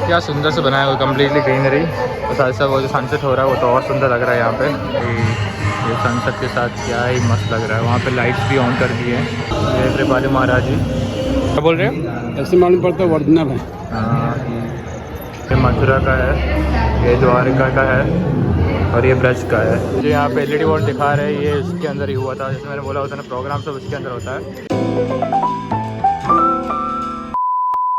क्या सुंदर से बनाया हुआ, कम्प्लीटली ग्रीनरी। और साथ साथ वो जो सनसेट हो रहा है वो तो और सुंदर लग रहा है यहाँ पे। ये सनसेट के साथ क्या ही मस्त लग रहा है। वहाँ पे लाइट्स भी ऑन कर दी है। ये त्रिपाली महाराज जी क्या बोल रहे हैं? ऐसे मालूम पड़ता है ओरिजिनल है। हाँ, ये मथुरा का है, ये द्वारका का है और ये ब्रज का है। जो यहाँ पे LED बोर्ड दिखा रहे हैं ये इसके अंदर ही हुआ था। जैसे मैंने बोला होता है ना, प्रोग्राम सब इसके अंदर होता है।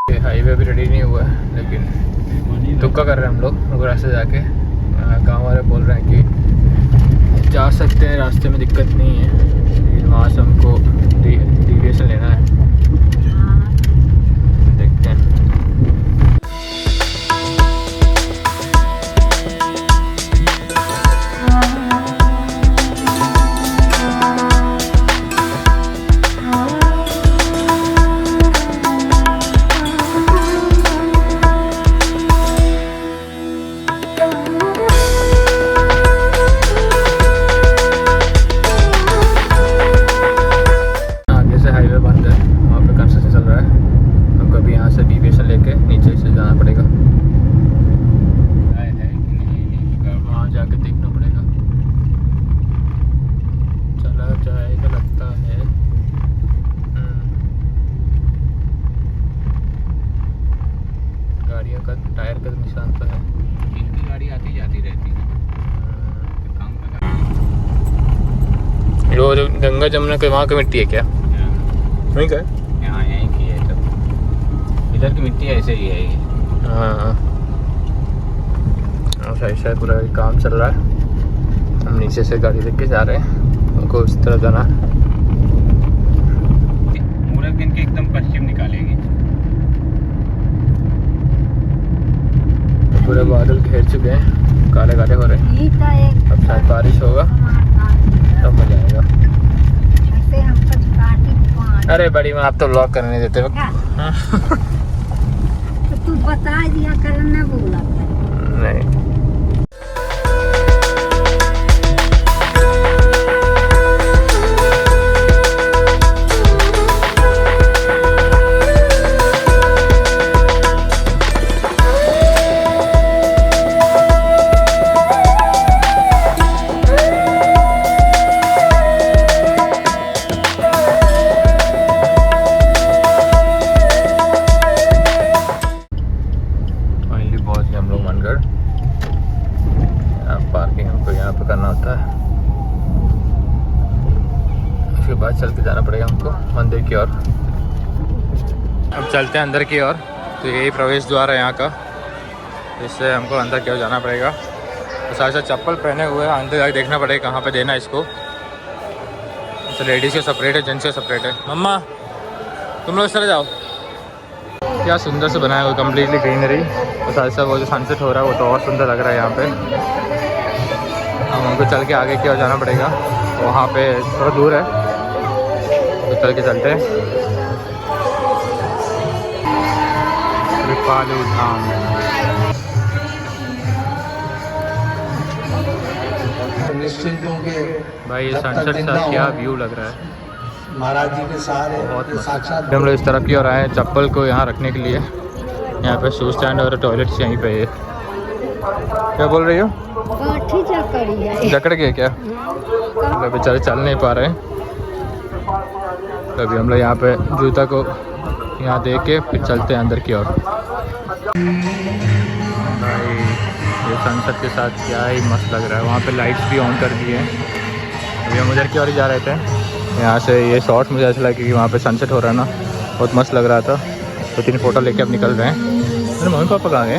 ये हाईवे अभी रेडी नहीं हुआ है, लेकिन तुक्का कर रहे हैं हम लोग उगरा से जाके। गाँव वाले बोल रहे हैं कि जा सकते हैं, रास्ते में दिक्कत नहीं है, लेकिन वहाँ से हमको डिविएशन लेना है। देखते हैं। टायर का निशान तो है, इनकी गाड़ी आती जाती रहती है। वो जो गंगा जमुना के वहाँ की मिट्टी है क्या? वहीं का है? यहाँ यहीं की है। तब इधर की मिट्टी ऐसे ही है ये। हाँ, ऐसा पूरा काम चल रहा है। हम नीचे से गाड़ी लेके जा रहे हैं, हमको उस तरह जाना। मुहूर्त दिन के एकदम पश्चिम निकालेगी। पूरे बादल घेर चुके हैं, काले काले हो रहे हैं। अब शायद बारिश होगा तब मजा आएगा। अरे बड़ी माँ, आप तो व्लॉग करने नहीं देते हो। तो तू बता दिया कर, ना बोला नहीं। पार्किंग हमको यहाँ पे करना होता है, उसके बाद चल के जाना पड़ेगा हमको मंदिर की ओर। अब चलते हैं अंदर की ओर। तो यही प्रवेश द्वार है यहाँ का, इससे हमको अंदर की ओर जाना पड़ेगा। तो साथ साथ चप्पल पहने हुए अंदर जाके देखना पड़ेगा कहाँ पे देना है इसको। तो लेडीज़ का सेपरेट है, जेंट्स का सेपरेट है। मम्मा तुम लोग इस तरह जाओ। क्या सुंदर से बनाया हुआ, कम्प्लीटली ग्रीनरी। और साथ साथ वो जो सनसेट हो रहा है वो तो और सुंदर लग रहा है यहाँ पे। अब हमको चल के आगे की ओर जाना पड़ेगा, वहाँ पे थोड़ा दूर है तो चल के चलते हैं। त्रिपाली धाम। भाई ये सनसेट का क्या व्यू लग रहा है, महाराज जी के सहारे बहुत साक्षात। हम लोग इस तरफ की ओर आए हैं चप्पल को यहाँ रखने के लिए। यहाँ पे शूज स्टैंड और टॉयलेट्स यहीं पे है। क्या बोल रही हो? जकड़ के क्या? मतलब बेचारे चल नहीं पा रहे हैं। अभी हम लोग यहाँ पे जूता को यहाँ दे के फिर चलते हैं अंदर की ओर। भाई ये सनसेट के साथ क्या ही मस्त लग रहा है। वहाँ पे लाइट्स भी ऑन कर दी है। अभी हम उधर की ओर ही जा रहे थे। यहाँ से ये शॉट मुझे ऐसा लगा कि वहाँ पे सनसेट हो रहा है ना, बहुत मस्त लग रहा था। तो 3 फोटो लेके अब निकल रहे हैं। अरे मम्मी पापा कहाँ गए?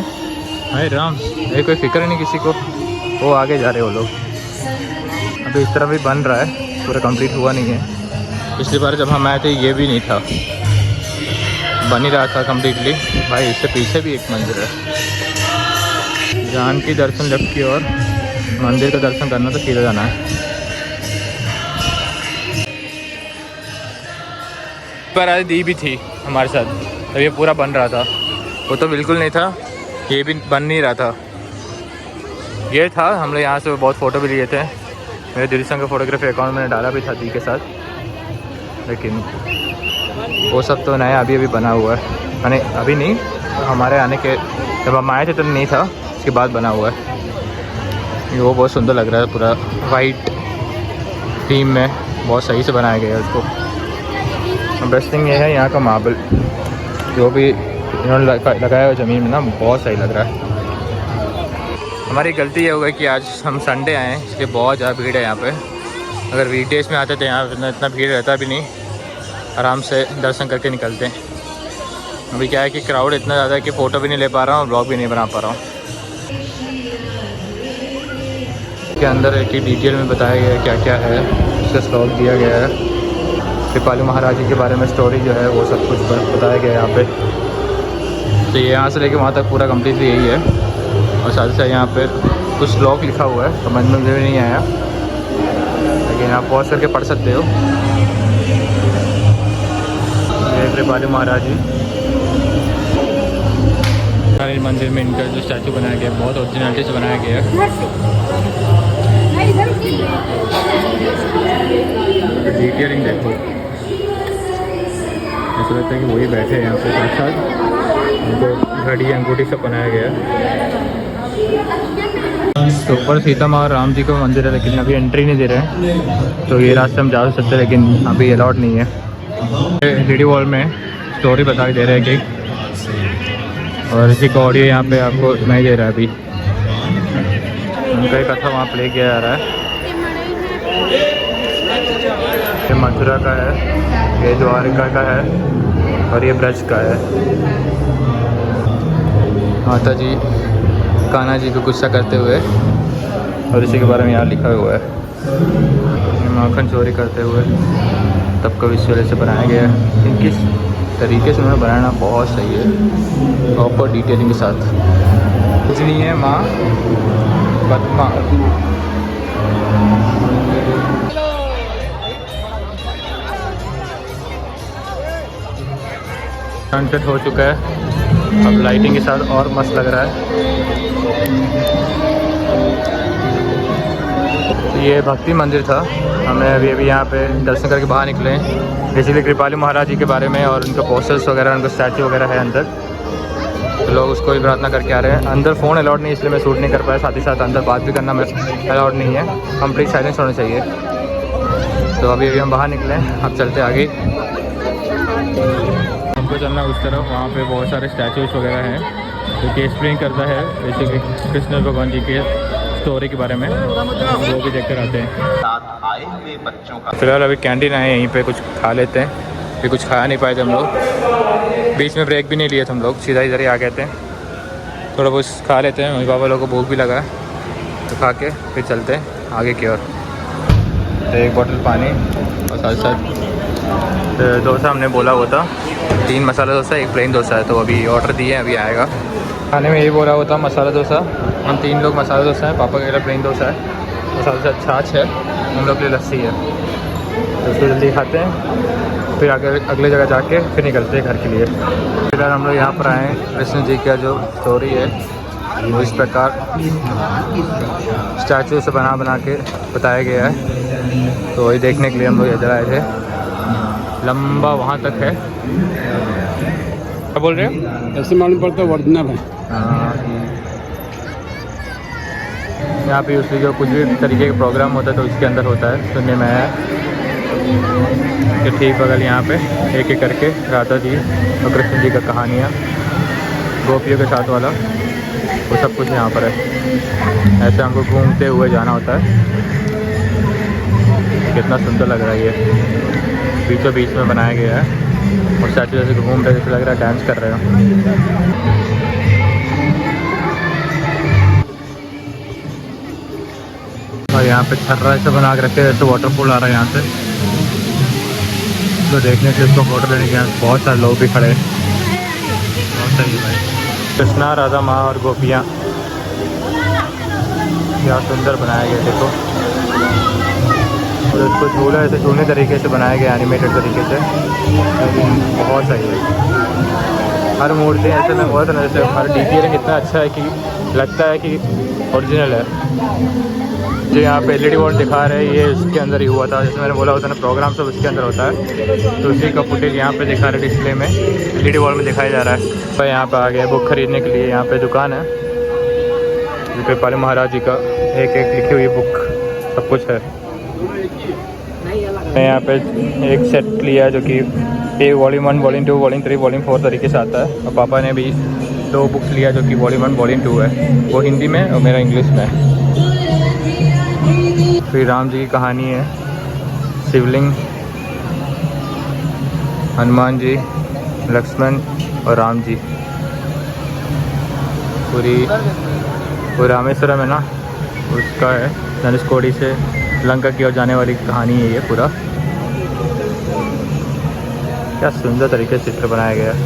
हाय राम, ये कोई फिक्र नहीं किसी को, वो आगे जा रहे वो लोग। अभी इस तरह भी बन रहा है, पूरा कंप्लीट हुआ नहीं है। पिछली बार जब हम आए थे ये भी नहीं था, बन ही रहा था कम्प्लीटली। भाई इससे पीछे भी एक मंदिर है। जानकी दर्शन लेफ्ट की ओर, मंदिर का दर्शन करना तो सीधा जाना है। पर आज दी भी थी हमारे साथ, तब ये पूरा बन रहा था। वो तो बिल्कुल नहीं था, ये भी बन नहीं रहा था। ये था, हम लोग यहाँ से बहुत फ़ोटो भी लिए थे। मेरे दिल संग फोटोग्राफी अकाउंट मैंने डाला भी था दी के साथ, लेकिन वो सब तो नया अभी अभी बना हुआ है। मैंने अभी नहीं, हमारे आने के जब हम आए थे तो नहीं था, उसके बाद बना हुआ है। वो बहुत सुंदर लग रहा है, पूरा वाइट थीम में बहुत सही से बनाया गया है उसको। बेस्ट थिंग ये है यहाँ का मार्बल, जो भी इन्होंने लगाया हुआ ज़मीन में ना, बहुत सही लग रहा है। हमारी गलती ये हो गई कि आज हम संडे आए हैं, इसलिए बहुत ज़्यादा भीड़ है यहाँ पे। अगर वीकडेज़ में आते तो यहाँ इतना भीड़ रहता भी नहीं, आराम से दर्शन करके निकलते हैं। अभी क्या है कि क्राउड इतना ज़्यादा है कि फ़ोटो भी नहीं ले पा रहा हूँ और ब्लॉग भी नहीं बना पा रहा हूँ। के अंदर एक ही डिटेल में बताया गया है क्या क्या है, उसका स्टॉक दिया गया है। कृपालु महाराज जी के बारे में स्टोरी जो है वो सब कुछ बताया गया है यहाँ पे। तो ये यहाँ से लेके वहाँ तक पूरा कम्प्लीटली यही है। और साथ ही साथ यहाँ पे कुछ स्लॉक लिखा हुआ है, समझ में भी नहीं आया, लेकिन आप पॉज करके पढ़ सकते हो। ये कृपालु महाराज जी मंदिर में इनका जो स्टैचू बनाया गया है बहुत ओरिजिनलिटी से बनाया गया है। डिटेलिंग देखो, ऐसा लगता है कि वही बैठे हैं यहाँ पे साथ साथ। उनको घड़ी अंगूठी सब बनाया गया है। तो ऊपर सीता माँ और राम जी का मंदिर है, लेकिन अभी एंट्री नहीं दे रहे हैं। तो ये रास्ते हम जा सकते हैं, लेकिन अभी अलाउड नहीं है। एलईडी वॉल में स्टोरी बता दे रहे हैं कि, और इसी का ऑडियो यहाँ पे आपको नहीं दे रहा है। अभी उनका ही कथा वहाँ प्ले किया जा रहा है। ये मथुरा का है, ये द्वारिका का है और ये ब्रज का है। माता जी कान्हा जी को गुस्सा करते हुए, और इसी के बारे में यहाँ लिखा हुआ है। माखन चोरी करते हुए तब का विश्व से बनाया गया है। किस तरीके से उन्होंने बनाना बहुत सही है, प्रॉपर डिटेलिंग के साथ। कुछ नहीं है माँ पद्मा। सनसेट हो चुका है, अब लाइटिंग के साथ और मस्त लग रहा है। ये भक्ति मंदिर था, हमें अभी यहाँ पे दर्शन करके बाहर निकले हैं। बेसिकली कृपालु महाराज जी के बारे में और उनके पोस्टर्स वगैरह, उनका स्टैचू वगैरह है अंदर, तो लोग उसको भी प्रार्थना करके आ रहे हैं। अंदर फ़ोन अलाउड नहीं, इसलिए मैं शूट नहीं कर पाया। साथ ही साथ अंदर बात भी करना अलाउड नहीं है, कंप्लीट साइलेंस होना चाहिए। तो अभी हम बाहर निकले हैं, अब चलते आगे। हमको चलना उस तरफ, वहाँ पे बहुत सारे स्टैचूज वगैरह हैं जो कि एक्सप्लेन करता है बेसिकली कृष्ण भगवान जी के स्टोरी के बारे में, वो भी देखकर आते हैं। फिलहाल अभी कैंटीन आए, यहीं पे कुछ खा लेते हैं। फिर कुछ खाया नहीं पाए थे हम लोग, बीच में ब्रेक भी नहीं लिए थे हम लोग, सीधा इधर ही आ गए थे। थोड़ा बहुत खा लेते हैं, मम्मी पापा लोगों को भूख भी लगा, तो खा के फिर चलते हैं आगे की ओर। तो एक बोतल पानी और साथ साथ डोसा हमने बोला हुआ था, 3 मसाला डोसा, 1 प्लेन डोसा है। तो अभी ऑर्डर दिए हैं, अभी आएगा। खाने में यही बोला हुआ था मसाला डोसा। हम 3 लोग मसाला डोसा है, पापा के लिए प्लेन डोसा है, और साथ साथ छाछ है, हम लोग के लिए लस्सी है। तो उसको जल्दी खाते हैं, फिर आगे अगले जगह जाके फिर निकलते हैं घर के लिए। फिलहाल हम लोग यहाँ पर आए हैं, कृष्ण जी का जो स्टोरी है वो इस प्रकार स्टैचू से बना के बताया गया है। तो वही देखने के लिए हम लोग इधर आए थे। लंबा वहाँ तक है। क्या बोल रहे हो? ऐसे मालूम पड़ता है ओरिजिनल है। यहाँ पे उसकी जो कुछ भी तरीके का प्रोग्राम होता है तो इसके अंदर होता है, सुनने में आया कि ठीक बगल यहाँ पे एक एक करके राधा जी और कृष्ण जी का कहानियाँ, गोपियों के साथ वाला वो सब कुछ यहाँ पर है। ऐसे हमको घूमते हुए जाना होता है। कितना सुंदर लग रहा है, ये बीचों बीच में बनाया गया है और स्टैचू जैसे घूम रहे, जैसे लग रहा है डांस कर रहे हो। और यहाँ पे छर्रा ऐसे बना के रखे हैं, जैसे वाटरफॉल आ रहा है यहाँ से। तो देखने से उसको फोटो लेने के यहाँ बहुत सारे लोग भी खड़े हैं। बहुत सही भाई, कृष्णा राधा माँ और गोपियाँ, क्या सुंदर बनाया गया देखो। और उसको झूला ऐसे झूलने तरीके से बनाया गया, एनिमेटेड तरीके से, लेकिन बहुत सही है। हर मूर्ति ऐसे में बहुत है, जैसे हर डिटेलिंग इतना अच्छा है कि लगता है कि ओरिजिनल है। जो यहाँ पे एलईडी वॉल दिखा रहे हैं, ये उसके अंदर ही हुआ था, जैसे मैंने बोला होता है ना प्रोग्राम सब उसके अंदर होता है। तो उसी का फुटेज यहाँ पे दिखा रहे डिस्प्ले में, LED वॉल में दिखाया जा रहा है। तो यहाँ पे आ गए बुक खरीदने के लिए। यहाँ पे दुकान है कृपालु महाराज जी का, एक एक लिखी हुई बुक सब कुछ है। मैं यहाँ पे एक सेट लिया है जो कि एक वॉल्यूम 1, वॉल्यूम 2, वॉल्यूम 3, वॉल्यूम 4 तरीके से आता है। और पापा ने भी 2 बुक्स लिया जो कि वॉल्यूम 1, वॉल्यूम 2 है, वो हिंदी में और मेरा इंग्लिश में। श्री राम जी की कहानी है, शिवलिंग, हनुमान जी, लक्ष्मण और राम जी। पूरी रामेश्वरम है ना, उसका है। धनुषकोडी से लंका की ओर जाने वाली कहानी है ये पूरा। क्या सुंदर तरीके से चित्र बनाया गया है।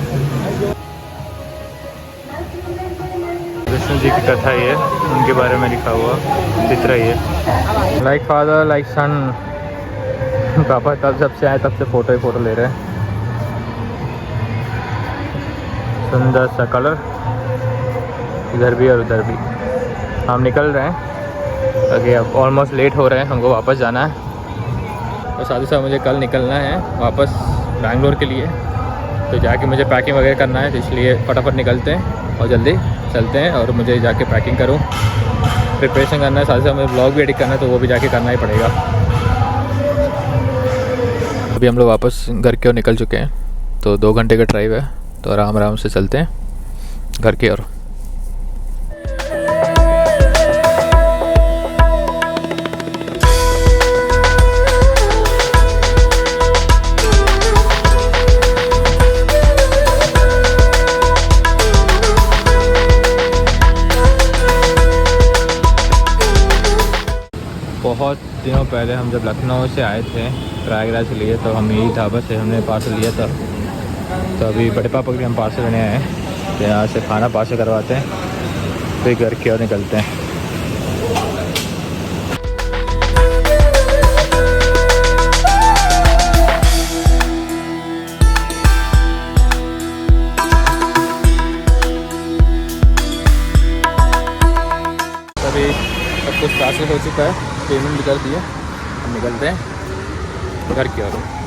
विष्णु जी की कथा ये, उनके बारे में लिखा हुआ चित्र ये। लाइक फादर लाइक सन। पापा तब जब से आए तब से फ़ोटो ही फ़ोटो ले रहे हैं। सुंदर सा कलर इधर भी और उधर भी। हम निकल रहे हैं क्योंकि अब ऑलमोस्ट लेट हो रहे हैं, हमको वापस जाना है। और साथ ही साथ मुझे कल निकलना है वापस बैंगलोर के लिए, तो जाके मुझे पैकिंग वगैरह करना है, तो इसलिए फटाफट निकलते हैं और जल्दी चलते हैं। और मुझे जाके पैकिंग करूँ, प्रिपरेशन करना है, साथ ही साथ मुझे ब्लॉग भी एडिट करना है, तो वो भी जाके करना ही पड़ेगा। अभी हम लोग वापस घर की ओर निकल चुके हैं, तो 2 घंटे का ड्राइव है, तो आराम आराम से चलते हैं घर की ओर। बहुत दिनों पहले हम जब लखनऊ से आए थे प्रयागराज के लिए, तो हम यही ढाबा से हमने पार्सल लिया था। तो अभी बड़े पापा के लिए हम पार्सल लेने आए हैं, तो यहाँ से खाना पार्सल करवाते हैं, फिर घर की ओर निकलते हैं। अभी सब कुछ पार्सल हो चुका है, पेमेंट भी कर दिया, हम निकलते हैं घर की ओर।